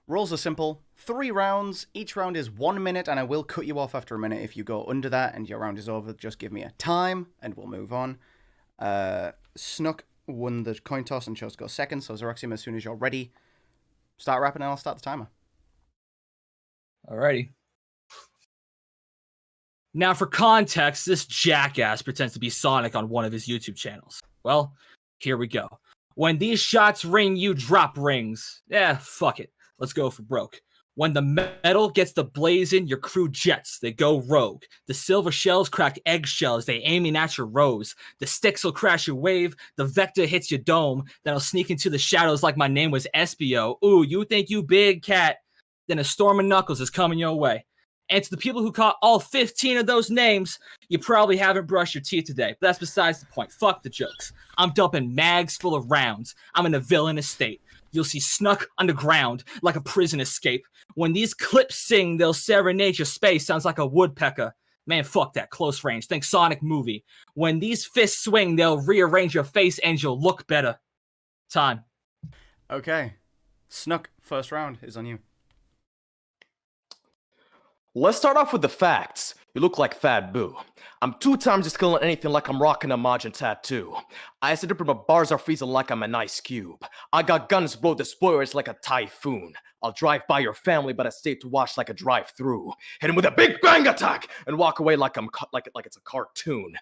Rules are simple. 3 rounds. Each round is 1 minute, and I will cut you off after a minute if you go under that and your round is over. Just give me a time, and we'll move on. Snuk won the coin toss and chose to go second, so Xeroxium, as soon as you're ready, start rapping and I'll start the timer. Alrighty. Now, for context, this jackass pretends to be Sonic on one of his YouTube channels. Well, here we go. When these shots ring, you drop rings. Yeah, fuck it. Let's go for broke. When the metal gets to blazing, your crew jets. They go rogue. The silver shells crack eggshells. They aiming at your rose. The sticks will crash your wave. The vector hits your dome. Then I'll sneak into the shadows like my name was Espio. Ooh, you think you big, cat? Then a storm of knuckles is coming your way. And to the people who caught all 15 of those names, you probably haven't brushed your teeth today. But that's besides the point. Fuck the jokes. I'm dumping mags full of rounds. I'm in a villainous state. You'll see Snuk underground like a prison escape. When these clips sing, they'll serenade your space. Sounds like a woodpecker. Man, fuck that. Close range. Think Sonic movie. When these fists swing, they'll rearrange your face and you'll look better. Time. Okay. Snuk, first round is on you. Let's start off with the facts. You look like Fat Boo. I'm 2 times as skilled at anything like I'm rocking a Majin tattoo. I said my bars are freezing like I'm an ice cube. I got guns blow the spoilers like a typhoon. I'll drive by your family, but I stay to watch like a drive-through. Hit him with a big bang attack and walk away like like it's a cartoon.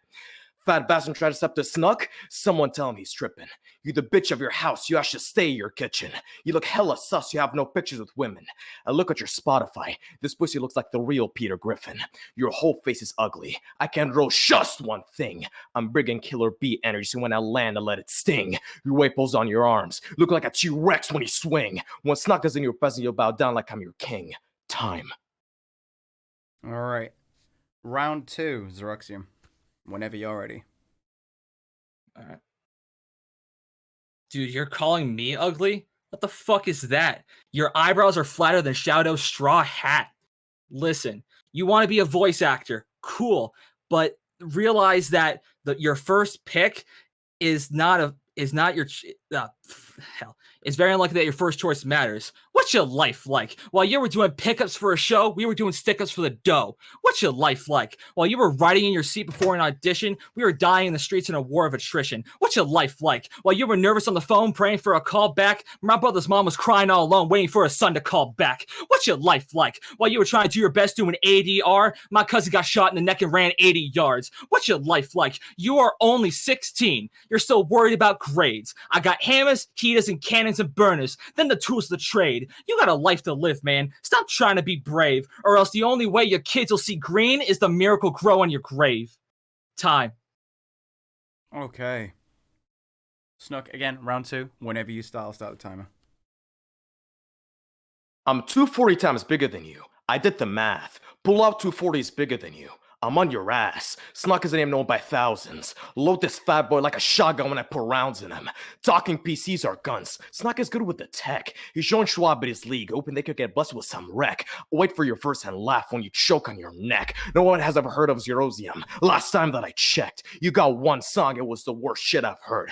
Fat bastard tried to step to Snuk? Someone tell him he's tripping. You the bitch of your house, you should stay in your kitchen. You look hella sus, you have no pictures with women. I look at your Spotify, this pussy looks like the real Peter Griffin. Your whole face is ugly. I can roll just one thing. I'm bringing killer bee energy, so when I land, I let it sting. Your weight pulls on your arms, look like a T-Rex when you swing. When Snuk is in your presence, you'll bow down like I'm your king. Time. Alright. Round 2, Xeroxium. Whenever you're ready. Alright. Dude, you're calling me ugly? What the fuck is that? Your eyebrows are flatter than Shwabados' straw hat. Listen, you want to be a voice actor. Cool. But realize that your first pick is not your hell. It's very unlikely that your first choice matters. What's your life like? While you were doing pickups for a show, we were doing stick-ups for the dough. What's your life like? While you were riding in your seat before an audition, we were dying in the streets in a war of attrition. What's your life like? While you were nervous on the phone praying for a call back, my brother's mom was crying all alone waiting for her son to call back. What's your life like? While you were trying to do your best doing ADR, my cousin got shot in the neck and ran 80 yards. What's your life like? You are only 16. You're still worried about grades. I got hammers, heaters, and cannons and burners, then the tools of the trade. You got a life to live, man. Stop trying to be brave, or else the only way your kids will see green is the miracle grow on your grave. Time. Okay. Snuk, again, round 2. Whenever you start, I'll start the timer. I'm 240 times bigger than you. I did the math. Pull out 240 is bigger than you. I'm on your ass. Snuk is a name known by thousands. Load this fat boy like a shotgun when I put rounds in him. Talking PCs are guns. Snuk is good with the tech. He's showing Shwabados league, hoping they could get busted with some wreck. Wait for your first hand laugh when you choke on your neck. No one has ever heard of Xeroxium. Last time that I checked, you got one song, it was the worst shit I've heard.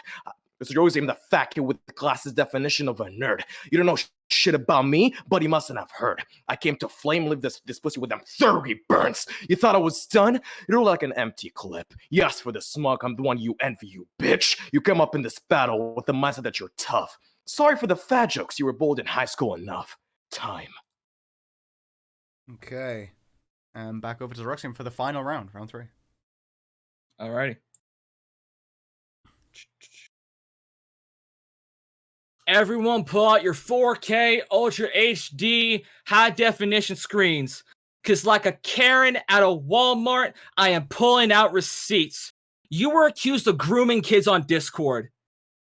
Xeroxium, the fat kid with the glasses definition of a nerd. You don't know shit about me, but he mustn't have heard. I came to flame live this pussy with them 30 burns. You thought I was done? You look like an empty clip. You asked for the smug, I'm the one you envy, you bitch. You came up in this battle with the mindset that you're tough. Sorry for the fat jokes, you were bold in high school enough. Time. Okay. Back over to Xeroxium for the final round, round 3. Alrighty. Everyone pull out your 4K Ultra HD high definition screens. Cause like a Karen at a Walmart, I am pulling out receipts. You were accused of grooming kids on Discord.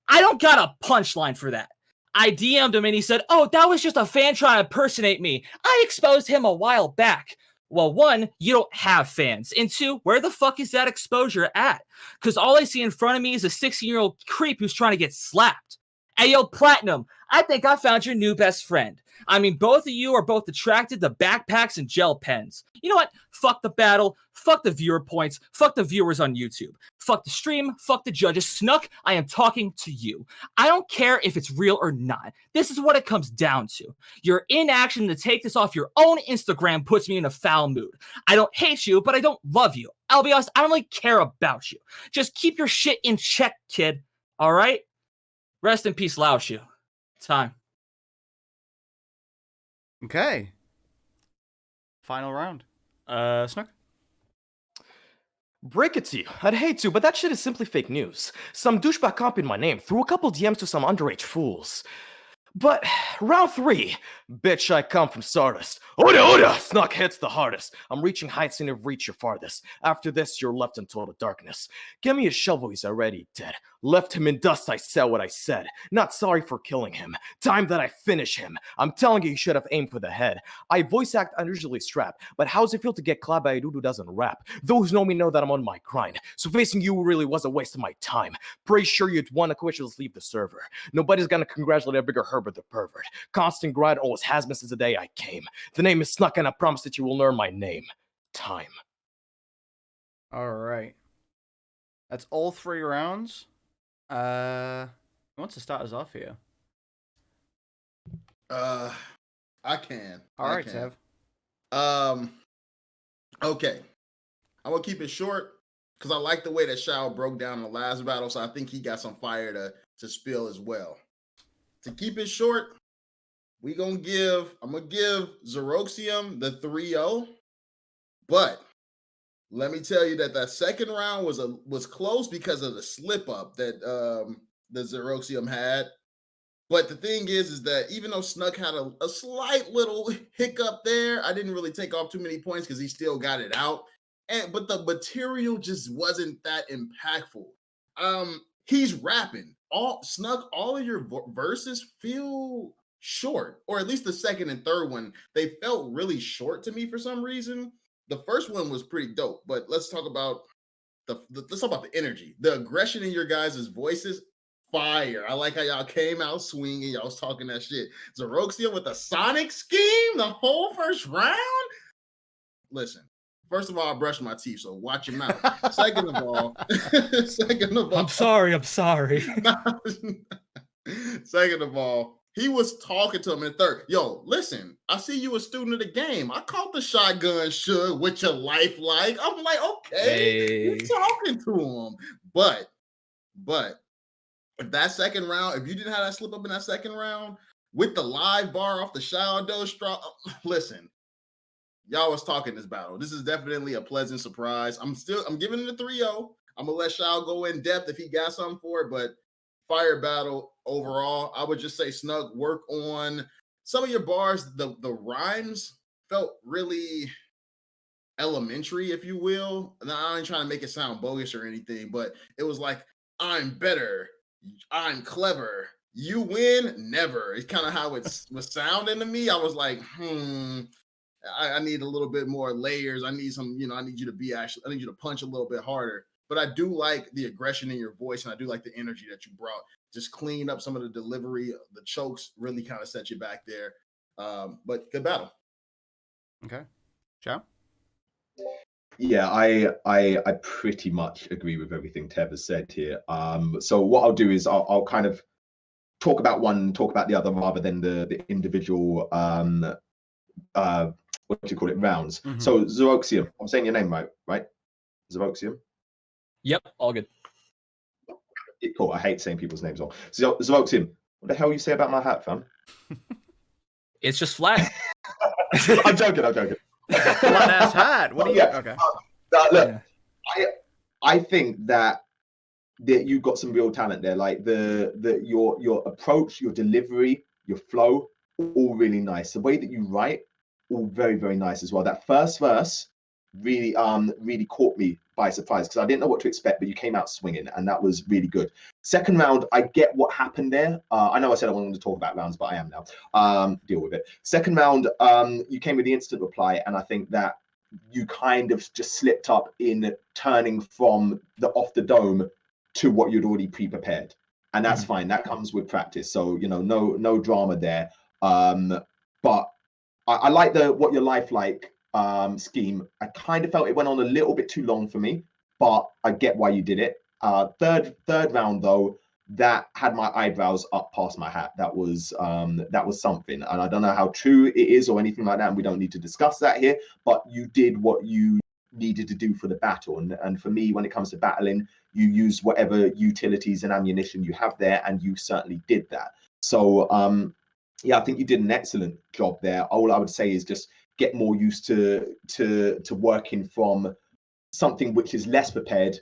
I don't got a punchline for that. I DM'd him and he said, oh, that was just a fan trying to impersonate me. I exposed him a while back. Well, 1, you don't have fans. And 2, where the fuck is that exposure at? Because all I see in front of me is a 16-year-old creep who's trying to get slapped. Hey, yo, Platinum, I think I found your new best friend. I mean, both of you are both attracted to backpacks and gel pens. You know what? Fuck the battle. Fuck the viewer points. Fuck the viewers on YouTube. Fuck the stream. Fuck the judges. Snuk, I am talking to you. I don't care if it's real or not. This is what it comes down to. Your inaction to take this off your own Instagram puts me in a foul mood. I don't hate you, but I don't love you. I'll be honest, I don't really care about you. Just keep your shit in check, kid. All right? Rest in peace, Laoshu. Time. Okay. Final round. Snuk? Break it to you. I'd hate to, but that shit is simply fake news. Some douchebag copied my name, threw a couple DMs to some underage fools. But round 3, bitch, I come from Stardust. Oda Oda! Snuk hits the hardest. I'm reaching heights and have reached your farthest. After this, you're left in total darkness. Give me a shovel, he's already dead. Left him in dust, I said what I said. Not sorry for killing him. Time that I finish him. I'm telling you should have aimed for the head. I voice act unusually strapped, but how's it feel to get clapped by a dude who doesn't rap? Those who know me know that I'm on my grind. So facing you really was a waste of my time. Pretty sure you'd want to quit, just leave the server. Nobody's gonna congratulate a bigger Herbert the pervert. Constant grind always has been since the day I came. The name is Snuk and I promise that you will learn my name. Time. All right. That's all 3 rounds. Who wants to start us off here? I can. All right, Tev. Okay. I'm gonna keep it short because I like the way that Shao broke down the last battle, so I think he got some fire to spill as well. To keep it short, I'm gonna give Xeroxium the 3-0, but let me tell you that second round was close because of the slip up that the Xeroxium had. But the thing is that even though Snuk had a slight little hiccup there, I didn't really take off too many points because he still got it out. But the material just wasn't that impactful. He's rapping. Snuk, all of your verses feel short, or at least the second and third one, they felt really short to me for some reason. The first one was pretty dope, but let's talk about the energy, the aggression in your guys' voices. Fire. I like how y'all came out swinging. Y'all was talking that shit. Xeroxium with the Sonic scheme the whole first round. Listen, first of all, I brushed my teeth, so watch your mouth. Second of all, I'm sorry. Second of all, he was talking to him in third. Yo, listen, I see you a student of the game. I caught the shotgun should with your life like. I'm like, okay, you're talking to him. But if that second round, if you didn't have that slip up in that second round with the live bar off the Shwabados straw, listen, y'all was talking this battle. This is definitely a pleasant surprise. I'm giving it a 3-0. I'm gonna let Shao go in depth if he got something for it, but fire battle overall. I would just say Snuk, work on some of your bars. The rhymes felt really elementary, if you will. Now, I ain't trying to make it sound bogus or anything, but it was like, I'm better, I'm clever, you win, never. It's kind of how it was sounding to me. I was like, I need a little bit more layers. I need some, I need you to punch a little bit harder. But I do like the aggression in your voice, and I do like the energy that you brought. Just clean up some of the delivery. The chokes really kind of set you back there. But good battle. Okay. Chow? Yeah, I pretty much agree with everything Tev has said here. So what I'll do is I'll kind of talk about the other rather than the individual what do you call it, rounds. Mm-hmm. So Xeroxium, I'm saying your name right? Xeroxium? Yep, all good. Cool. I hate saying people's names wrong. Xeroxium, what the hell you say about my hat, fam? It's just flat. I'm joking. Flat ass hat. What do you? Yeah. Okay. Look, yeah. I think that you got some real talent there. Like your approach, your delivery, your flow, all really nice. The way that you write, all very, very nice as well. That first verse really caught me by surprise because I didn't know what to expect, but you came out swinging, and that was really good. Second round, I get what happened there. I know I said I wanted to talk about rounds, but I am now. Deal with it. Second round, you came with the instant reply, and I think that you kind of just slipped up in turning from the off the dome to what you'd already pre-prepared. and that's fine. That comes with practice. So no drama there. But I like the what your life like scheme. I kind of felt it went on a little bit too long for me, but I get why you did it. Third round though, that had my eyebrows up past my hat. That was something, and I don't know how true it is or anything like that. And we don't need to discuss that here. But you did what you needed to do for the battle, and for me, when it comes to battling, you use whatever utilities and ammunition you have there, and you certainly did that. So yeah, I think you did an excellent job there. All I would say is just get more used to working from something which is less prepared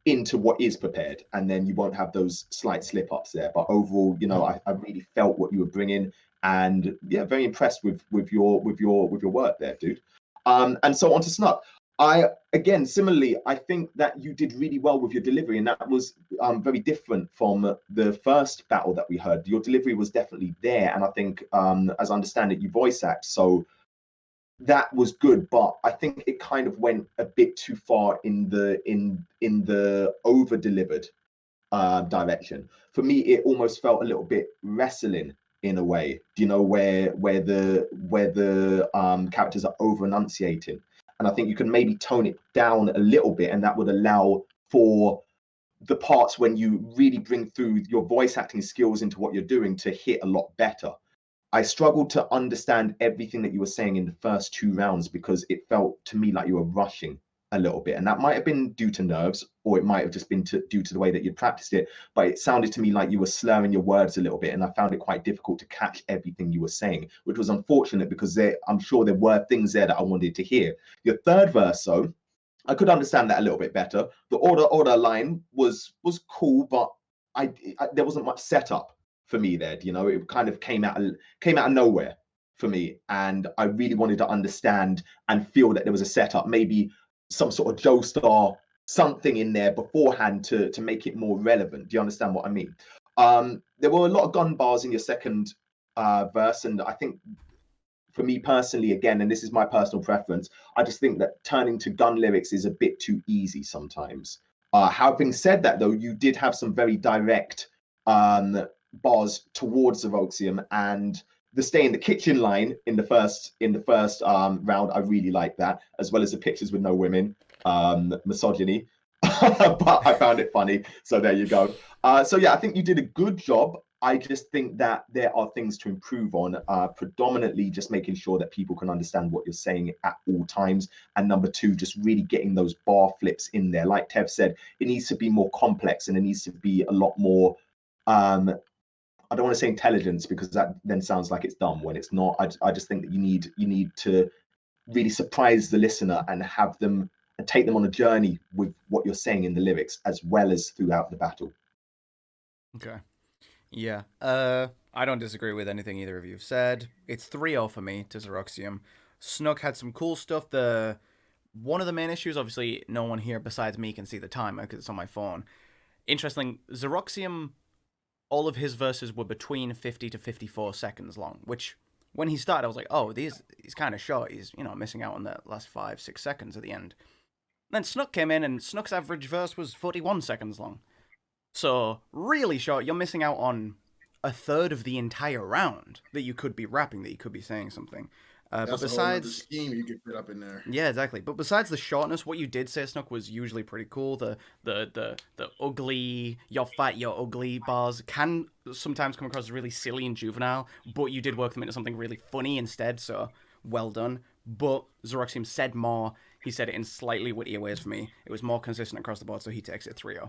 into what is prepared, and then you won't have those slight slip ups there. But overall, I really felt what you were bringing, and yeah, very impressed with your work there, dude. And so on to Snuk. Again, similarly, I think that you did really well with your delivery, and that was very different from the first battle that we heard. Your delivery was definitely there, and I think, as I understand it, you voice act, so that was good. But I think it kind of went a bit too far in the over delivered direction. For me, it almost felt a little bit wrestling in a way. Where the characters are over enunciating. And I think you can maybe tone it down a little bit, and that would allow for the parts when you really bring through your voice acting skills into what you're doing to hit a lot better. I struggled to understand everything that you were saying in the first 2 rounds because it felt to me like you were rushing a little bit. And that might have been due to nerves, or it might have just been due to the way that you practiced it. But it sounded to me like you were slurring your words a little bit. And I found it quite difficult to catch everything you were saying, which was unfortunate because I'm sure there were things there that I wanted to hear. Your third verse, though, I could understand that a little bit better. The order line was cool, but there wasn't much setup for me there. It kind of came out of nowhere for me, and I really wanted to understand and feel that there was a setup, maybe some sort of Joestar, something in there beforehand to make it more relevant. Do you understand what I mean? There were a lot of gun bars in your second verse, and I think for me personally, again, and this is my personal preference, I just think that turning to gun lyrics is a bit too easy sometimes. Having said that, though, you did have some very direct bars towards Xeroxium, and the stay in the kitchen line in the first round, I really like that, as well as the pictures with no women, misogyny. But I found it funny, so there you go. So yeah, I think you did a good job. I just think that there are things to improve on, predominantly just making sure that people can understand what you're saying at all times. And number 2, just really getting those bar flips in there. Like Tev said, it needs to be more complex, and it needs to be a lot more, I don't want to say intelligence, because that then sounds like it's dumb when it's not. I just think that you need to really surprise the listener and have them and take them on a journey with what you're saying in the lyrics, as well as throughout the battle. Okay. Yeah. I don't disagree with anything either of you have said. It's 3-0 for me to Xeroxium. Snuk had some cool stuff. One of the main issues, obviously, no one here besides me can see the timer because it's on my phone. Interesting, Xeroxium, all of his verses were between 50 to 54 seconds long, which when he started, I was like, oh, he's kind of short. He's, missing out on the last 5-6 seconds at the end. Then Snuk came in, and Snuk's average verse was 41 seconds long. So, really short. You're missing out on a third of the entire round that you could be rapping, that you could be saying something. That's but besides, a whole other scheme you could fit up in there. Yeah, exactly. But besides the shortness, what you did say, Snuk, was usually pretty cool. The ugly, you're fat, you're ugly bars can sometimes come across as really silly and juvenile, but you did work them into something really funny instead, so well done. But Xeroxium said more. He said it in slightly wittier ways for me. It was more consistent across the board, so he takes it 3-0.